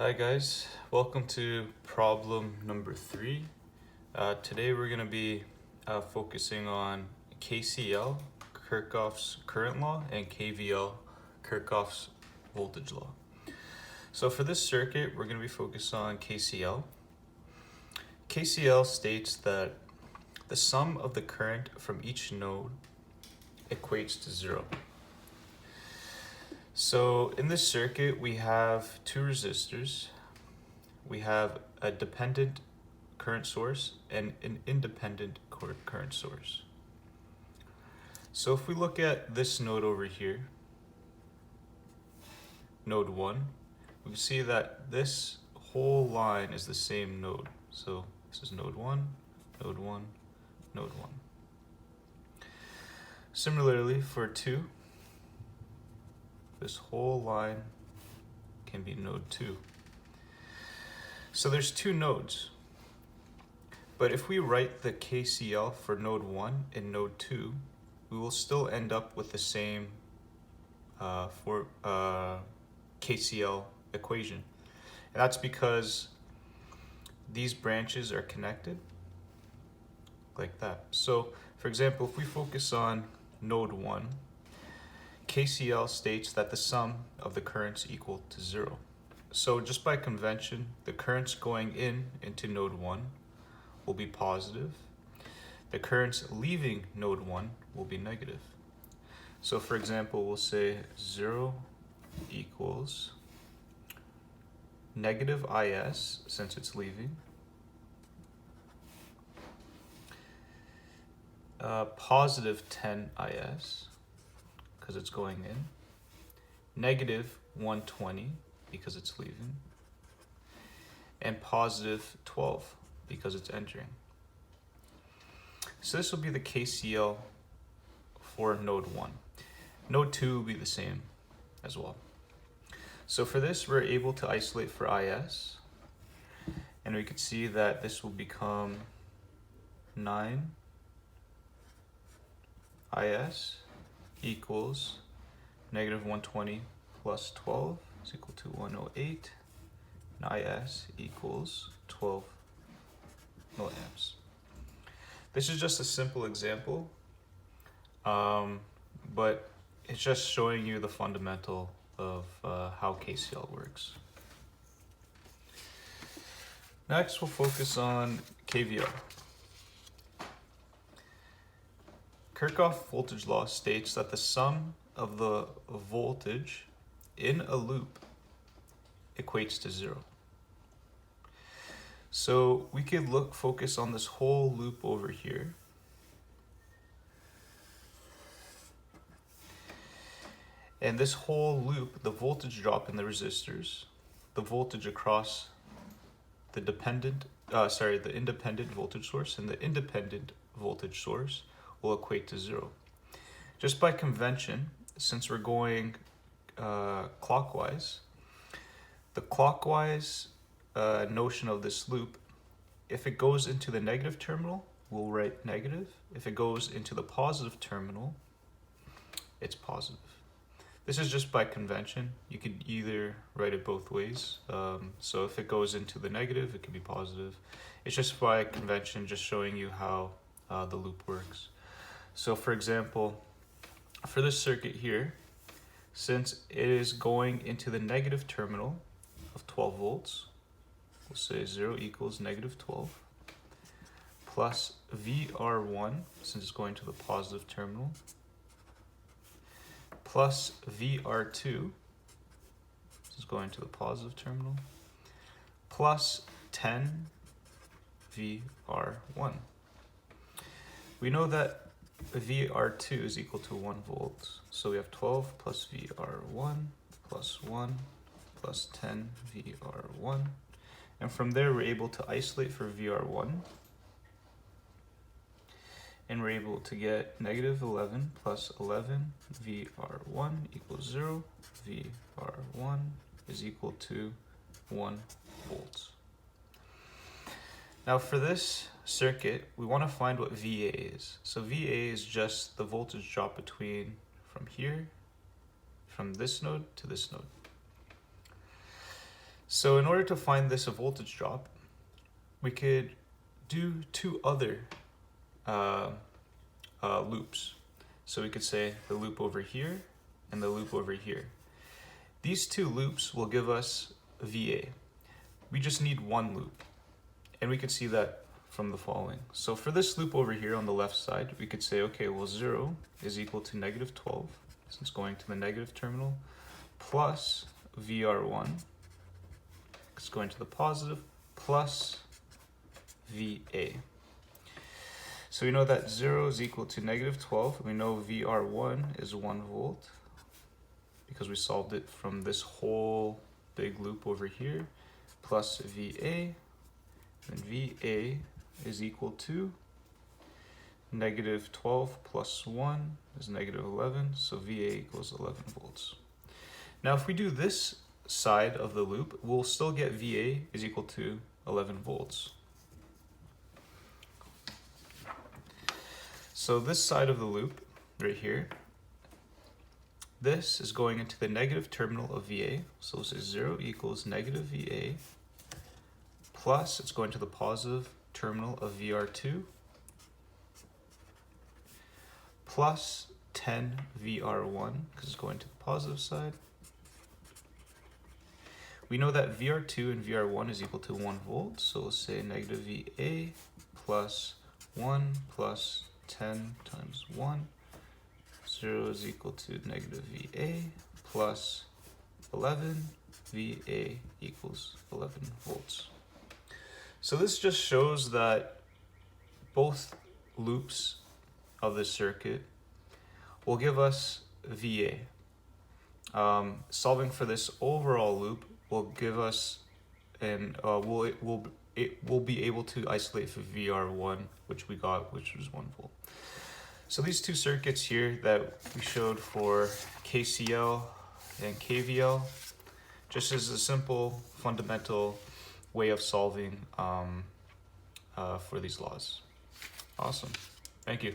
Hi guys, welcome to problem number 3. Today we're going to be focusing on KCL, Kirchhoff's current law, and KVL, Kirchhoff's voltage law. So for this circuit, we're going to be focused on KCL. KCL states that the sum of the current from each node equates to 0. So in this circuit, we have two resistors. We have a dependent current source and an independent current source. So if we look at this node over here, node 1, we can see that this whole line is the same node. So this is node 1, node 1, node 1. Similarly, for 2, this whole line can be node 2. So there's two nodes. But if we write the KCL for node 1 and node 2, we will still end up with the same KCL equation. And that's because these branches are connected like that. So for example, if we focus on node 1, KCL states that the sum of the currents equal to 0. So just by convention, the currents going into node 1 will be positive. The currents leaving node 1 will be negative. So for example, we'll say 0 equals negative IS, since it's leaving, positive 10 IS, because it's going in, negative 120, because it's leaving, and positive 12, because it's entering. So this will be the KCL for node 1. Node 2 will be the same as well. So for this, we're able to isolate for IS, and we could see that this will become 9 IS equals negative 120 plus 12 is equal to 108, and IS equals 12 milliamps. This is just a simple example, but it's just showing you the fundamental of how KCL works. Next, we'll focus on KVL. Kirchhoff's voltage law states that the sum of the voltage in a loop equates to 0. So we could focus on this whole loop over here. And this whole loop, the voltage drop in the resistors, the voltage across the independent voltage source and the independent voltage source will equate to 0. Just by convention, since we're going clockwise, the clockwise notion of this loop, if it goes into the negative terminal, we'll write negative. If it goes into the positive terminal, it's positive. This is just by convention. You could either write it both ways. So if it goes into the negative, it could be positive. It's just by convention, just showing you how the loop works. So for example, for this circuit here, since it is going into the negative terminal of 12 volts, we'll say 0 equals negative 12, plus VR1, since it's going to the positive terminal, plus VR2, this is going to the positive terminal, plus 10 VR1. We know that VR2 is equal to 1 volt, so we have 12 plus VR1 plus 1 plus 10 VR1. And from there, we're able to isolate for VR1. And we're able to get negative 11 plus 11 VR1 equals 0. VR1 is equal to 1 volts. Now for this circuit, we want to find what VA is. So VA is just the voltage drop from this node to this node. So in order to find this voltage drop, we could do two other loops. So we could say the loop over here and the loop over here. These two loops will give us VA. We just need one loop, and we could see that from the following. So for this loop over here on the left side, we could say, okay, well 0 is equal to negative 12, since going to the negative terminal, plus VR1, it's going to the positive, plus VA. So we know that 0 is equal to negative 12. We know VR1 is 1 volt because we solved it from this whole big loop over here, plus VA, and VA is equal to negative 12 plus 1 is negative 11, so VA equals 11 volts. Now if we do this side of the loop, we'll still get VA is equal to 11 volts. So this side of the loop, right here, this is going into the negative terminal of VA, so this is 0 equals negative VA, plus it's going to the positive terminal of VR2, plus 10 VR1, because it's going to the positive side. We know that VR2 and VR1 is equal to 1 volt, so we'll say negative VA plus 1 plus 10 times 1. 0 is equal to negative VA plus 11. VA equals 11 volts. So this just shows that both loops of the circuit will give us VA. Solving for this overall loop will give us, and we'll be able to isolate for VR1, which we got, which was 1 volt. So these two circuits here that we showed for KCL and KVL, just as a simple fundamental way of solving for these laws. Awesome. Thank you.